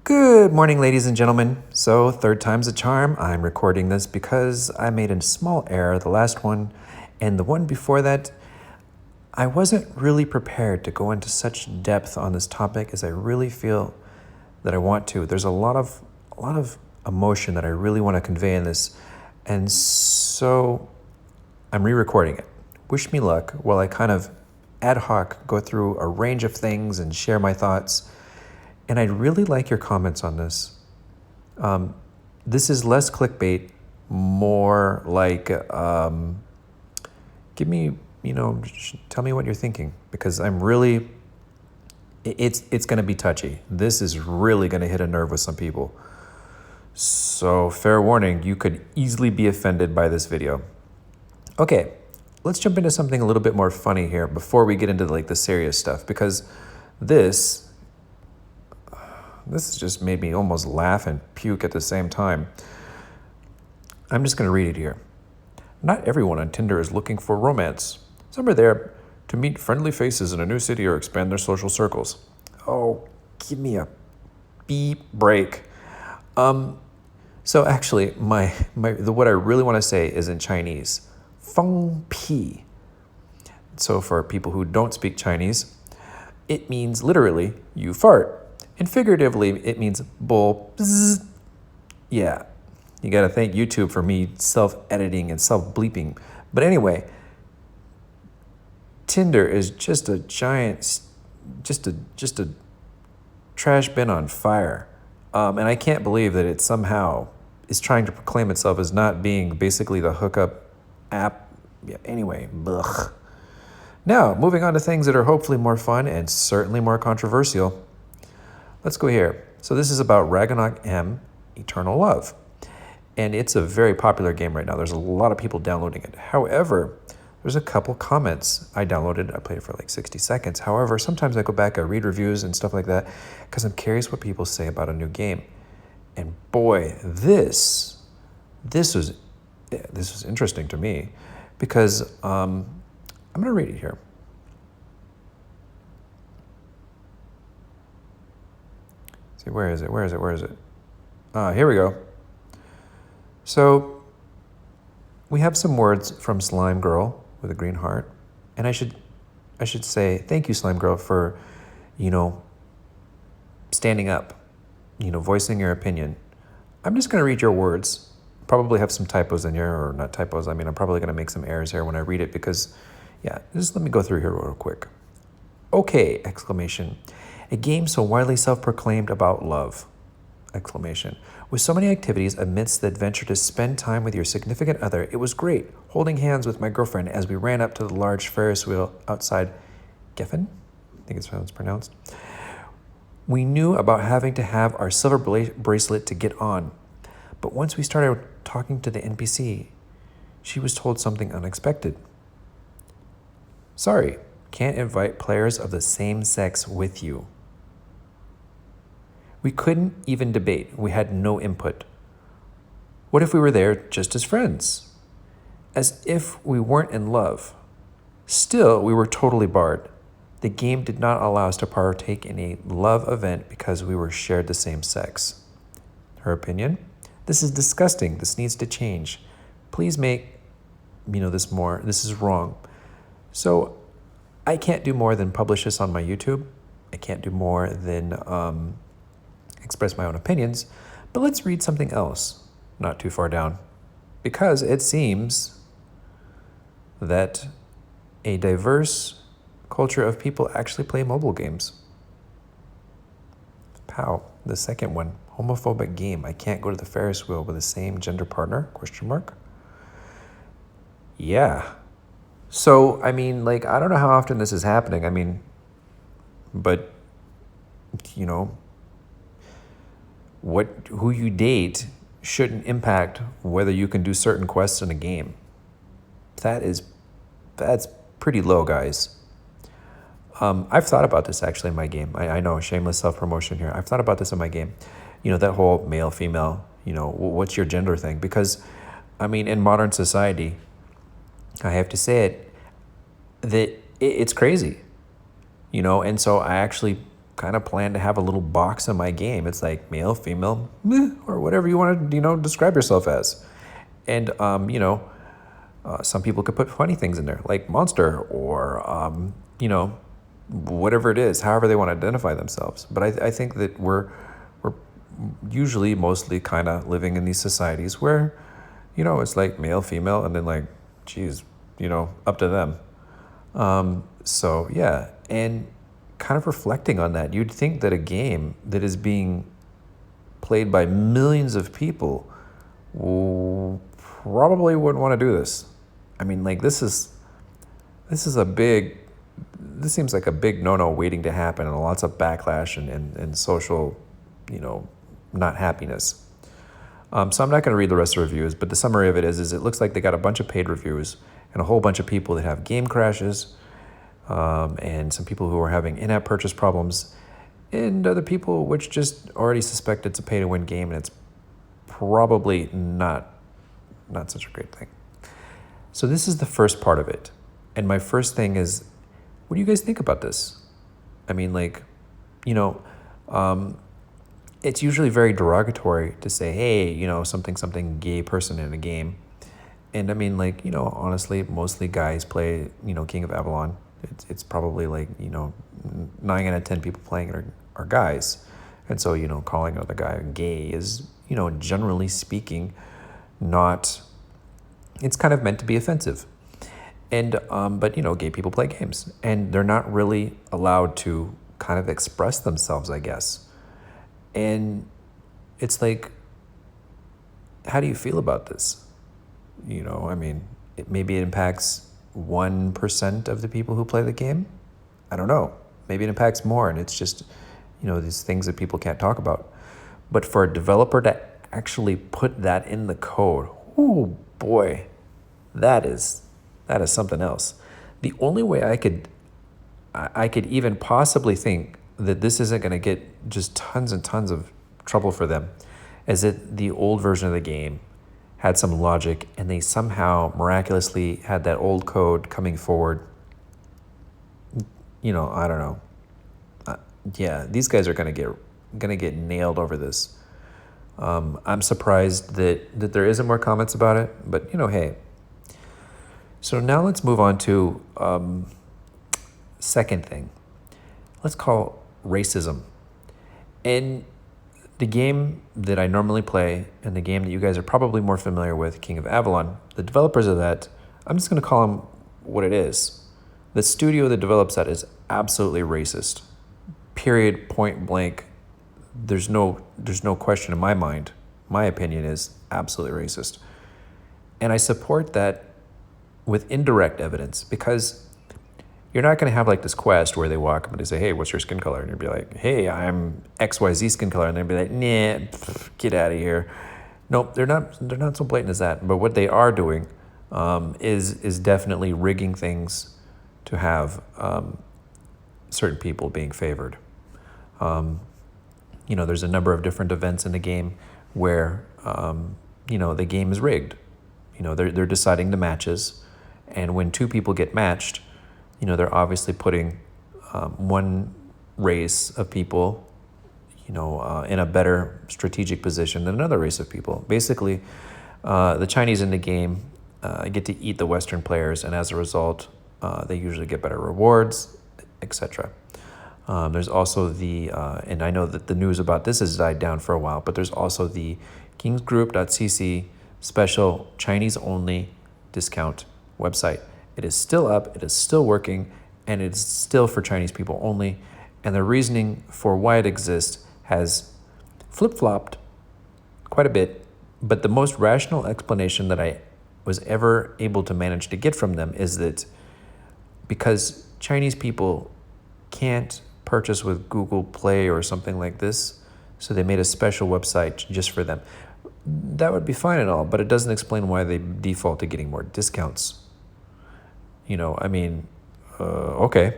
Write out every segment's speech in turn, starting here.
Good morning, ladies and gentlemen. So, third time's a charm. I'm recording this because I made a small error, the last one, and the one before that. I wasn't really prepared to go into such depth on this topic as I really feel that I want to. There's a lot of emotion that I really want to convey in this, and so I'm re-recording it. Wish me luck while I kind of ad hoc go through a range of things and share my thoughts. And I'd really like your comments on this. This is less clickbait, more like, give me, tell me what you're thinking, because I'm really, it's going to be touchy. This is really going to hit a nerve with some people. So fair warning, you could easily be offended by this video. Okay, let's jump into something a little bit more funny here before we get into the serious stuff, because this just made me almost laugh and puke at the same time. I'm just going to read it here. Not everyone on Tinder is looking for romance. Some are there to meet friendly faces in a new city or expand their social circles. Oh, give me a beep break. So actually, what I really want to say is in Chinese. Feng pi. So for people who don't speak Chinese, it means literally, you fart. And figuratively, it means bull. Bzz. Yeah, you got to thank YouTube for me self-editing and self-bleeping. But anyway, Tinder is just a giant, just a trash bin on fire. And I can't believe that it somehow is trying to proclaim itself as not being basically the hookup app. Yeah, anyway, blech. Now, moving on to things that are hopefully more fun and certainly more controversial. Let's go here. So this is about Ragnarok M Eternal Love. And it's a very popular game right now. There's a lot of people downloading it. However, there's a couple comments. I downloaded, I played it for like 60 seconds. However, sometimes I go back, I read reviews and stuff like that because I'm curious what people say about a new game. And boy, this was interesting to me because I'm going to read it here. Where is it? Here we go. So we have some words from Slime Girl with a green heart. And I should say thank you, Slime Girl, for, standing up, voicing your opinion. I'm just going to read your words. Probably have some typos in here, or not typos. I mean, I'm probably going to make some errors here when I read it because, yeah, just let me go through here real quick. Okay, exclamation. A game so widely self-proclaimed about love, exclamation. With so many activities amidst the adventure to spend time with your significant other, it was great holding hands with my girlfriend as we ran up to the large Ferris wheel outside Geffen, I think it's how it's pronounced. We knew about having to have our silver bracelet to get on, but once we started talking to the NPC, she was told something unexpected. Sorry, can't invite players of the same sex with you. We couldn't even debate. We had no input. What if we were there just as friends? As if we weren't in love. Still, we were totally barred. The game did not allow us to partake in a love event because we were shared the same sex. Her opinion? This is disgusting. This needs to change. Please make, this more. This is wrong. So I can't do more than publish this on my YouTube. I can't do more than express my own opinions, but let's read something else not too far down, because it seems that a diverse culture of people actually play mobile games. Pow, the second one, homophobic game. I can't go to the Ferris wheel with the same gender partner, ? Yeah. So, I mean, I don't know how often this is happening. But, who you date shouldn't impact whether you can do certain quests in a game. That's pretty low, guys. I've thought about this actually in my game. I know, shameless self-promotion here. I've thought about this in my game. That whole male, female, what's your gender thing? Because, in modern society, I have to say it, that it's crazy, and so I actually kind of plan to have a little box in my game. It's like male, female, meh, or whatever you want to, describe yourself as. And, some people could put funny things in there, like monster or, whatever it is, however they want to identify themselves. But I think that we're usually mostly kind of living in these societies where, it's like male, female, and then like, geez, up to them. So yeah, and kind of reflecting on that, you'd think that a game that is being played by millions of people probably wouldn't want to do this. I mean, like this seems like a big no-no waiting to happen, and lots of backlash and social, not happiness. So I'm not going to read the rest of the reviews, but the summary of it is it looks like they got a bunch of paid reviews and a whole bunch of people that have game crashes, and some people who are having in-app purchase problems, and other people which just already suspect it's a pay-to-win game, and it's probably not such a great thing. So this is the first part of it. And my first thing is, what do you guys think about this? I mean, like, it's usually very derogatory to say, hey, something gay person in a game. And I mean, like, honestly, mostly guys play, King of Avalon. It's probably like, 9 out of 10 people playing it are guys. And so, calling another guy gay is, generally speaking, not, it's kind of meant to be offensive. And, but, gay people play games, and they're not really allowed to kind of express themselves, I guess. And it's like, how do you feel about this? I mean, maybe it impacts 1% of the people who play the game. I don't know. Maybe it impacts more, and it's just, these things that people can't talk about. But for a developer to actually put that in the code, oh boy, that is something else. The only way I could even possibly think that this isn't going to get just tons and tons of trouble for them is that the old version of the game had some logic, and they somehow miraculously had that old code coming forward. I don't know. Yeah, these guys are gonna get nailed over this. I'm surprised that there isn't more comments about it, but hey. So now let's move on to second thing. Let's call racism. And the game that I normally play, and the game that you guys are probably more familiar with, King of Avalon, the developers of that, I'm just going to call them what it is. The studio that develops that is absolutely racist. Period, point blank. There's no question in my mind. My opinion is absolutely racist. And I support that with indirect evidence, because you're not going to have like this quest where they walk up and they say, hey, what's your skin color? And you'll be like, hey, I'm XYZ skin color. And they'll be like, nah, get out of here. Nope, they're not so blatant as that. But what they are doing is definitely rigging things to have certain people being favored. There's a number of different events in the game where, the game is rigged. They're deciding the matches. And when two people get matched, they're obviously putting one race of people, in a better strategic position than another race of people. Basically, the Chinese in the game get to eat the Western players, and as a result, they usually get better rewards, etc. There's also and I know that the news about this has died down for a while, but there's also the kingsgroup.cc special Chinese-only discount website. It is still up, it is still working, and it's still for Chinese people only. And the reasoning for why it exists has flip-flopped quite a bit, but the most rational explanation that I was ever able to manage to get from them is that because Chinese people can't purchase with Google Play or something like this, so they made a special website just for them. That would be fine and all, but it doesn't explain why they default to getting more discounts. Okay.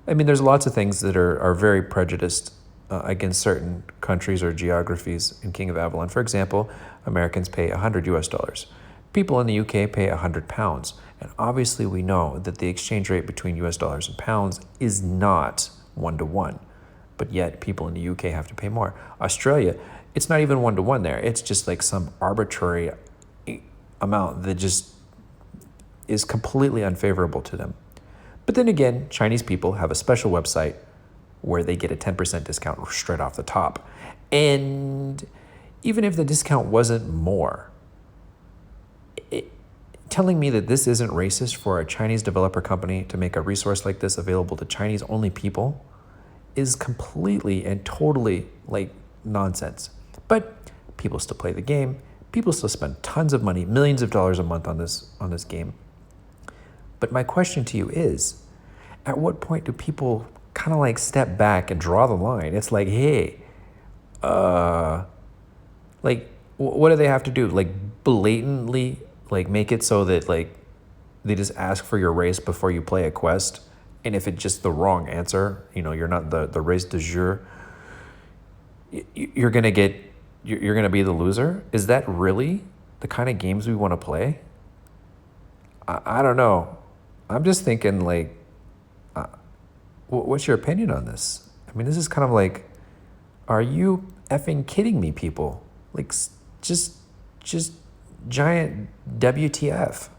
There's lots of things that are very prejudiced against certain countries or geographies in King of Avalon. For example, Americans pay $100. People in the UK pay £100. And obviously we know that the exchange rate between US dollars and pounds is not 1-to-1. but yet people in the UK have to pay more. Australia, it's not even 1-to-1 there. It's just like some arbitrary amount that just is completely unfavorable to them. But then again, Chinese people have a special website where they get a 10% discount straight off the top. And even if the discount wasn't more, telling me that this isn't racist for a Chinese developer company to make a resource like this available to Chinese only people is completely and totally like nonsense. But people still play the game. People still spend tons of money, millions of dollars a month on this game. But my question to you is, at what point do people kind of like step back and draw the line? It's like, hey, like, what do they have to do? Like, blatantly, like, make it so that, like, they just ask for your race before you play a quest, and if it's just the wrong answer, you know, you're not the race du jour, you're gonna be the loser? Is that really the kind of games we want to play? I don't know. I'm just thinking, like, what's your opinion on this? I mean, this is kind of like, are you effing kidding me, people? Like, just giant WTF.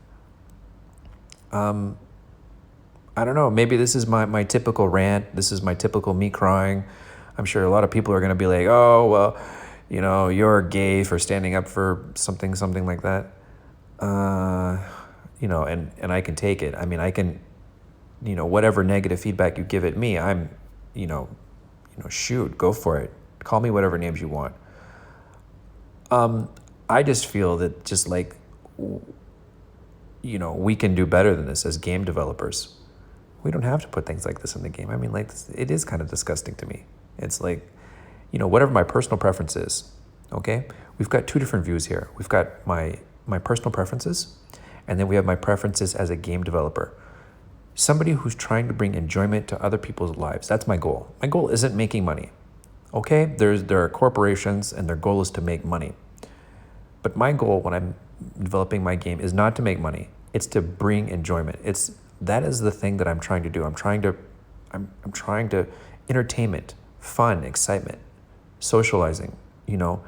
I don't know. Maybe this is my typical rant. This is my typical me crying. I'm sure a lot of people are going to be like, oh, well, you know, you're gay for standing up for something like that. You know, and I can take it. I mean, I can, you know, whatever negative feedback you give at me, I'm, you know, shoot, go for it. Call me whatever names you want. I just feel that just like, you know, we can do better than this as game developers. We don't have to put things like this in the game. I mean, like, it is kind of disgusting to me. It's like, you know, whatever my personal preference is, okay? We've got two different views here. We've got my personal preferences, and then we have my preferences as a game developer. Somebody who's trying to bring enjoyment to other people's lives. That's my goal. My goal isn't making money, okay? There are corporations, and their goal is to make money. But my goal when I'm developing my game is not to make money. It's to bring enjoyment. That is the thing that I'm trying to do. I'm trying to entertainment, fun, excitement, socializing, you know.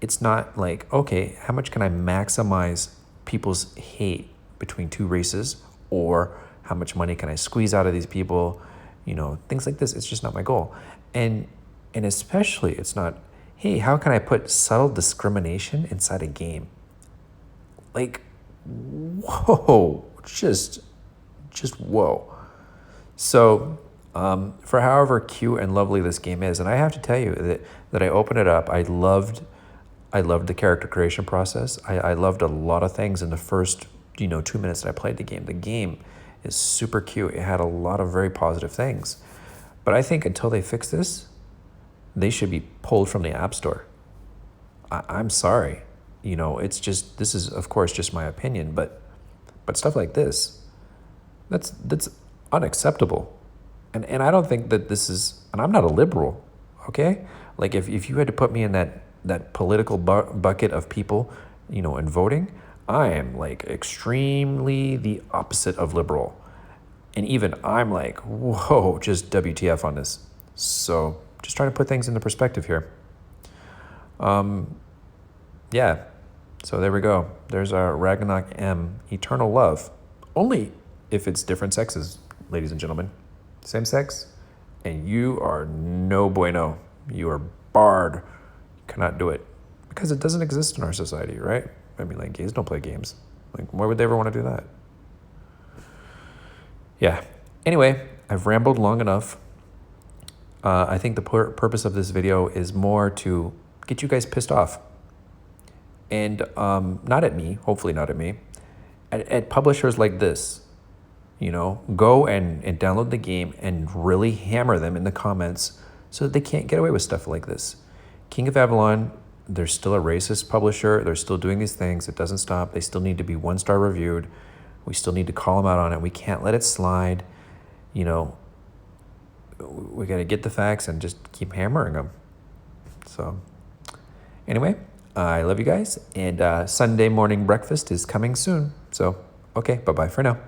It's not like, okay, how much can I maximize people's hate between two races, or how much money can I squeeze out of these people, you know, things like this. It's just not my goal. And especially it's not, hey, how can I put subtle discrimination inside a game? Like, whoa, just whoa. So for however cute and lovely this game is, and I have to tell you that I opened it up, I loved the character creation process. I loved a lot of things in the first, 2 minutes that I played the game. The game is super cute. It had a lot of very positive things. But I think until they fix this, they should be pulled from the App Store. I'm sorry. You know, it's just, this is, of course, just my opinion, but stuff like this, that's unacceptable. And I don't think that this is, and I'm not a liberal, okay? Like, if you had to put me in that political bucket of people, in voting, I am, like, extremely the opposite of liberal. And even I'm like, whoa, just WTF on this. So just trying to put things into perspective here. Yeah, so there we go. There's our Ragnarok M, Eternal Love. Only if it's different sexes, ladies and gentlemen. Same sex, and you are no bueno. You are barred. You cannot do it. Because it doesn't exist in our society, right? I mean, like, gays don't play games. Like, why would they ever want to do that? Yeah. Anyway, I've rambled long enough. I think the purpose of this video is more to get you guys pissed off. And not at me, hopefully not at me, at publishers like this. Go and download the game and really hammer them in the comments so that they can't get away with stuff like this. King of Avalon, they're still a racist publisher. They're still doing these things. It doesn't stop. They still need to be 1-star reviewed. We still need to call them out on it. We can't let it slide. We got to get the facts and just keep hammering them. So anyway, I love you guys. And Sunday morning breakfast is coming soon. So, okay, bye-bye for now.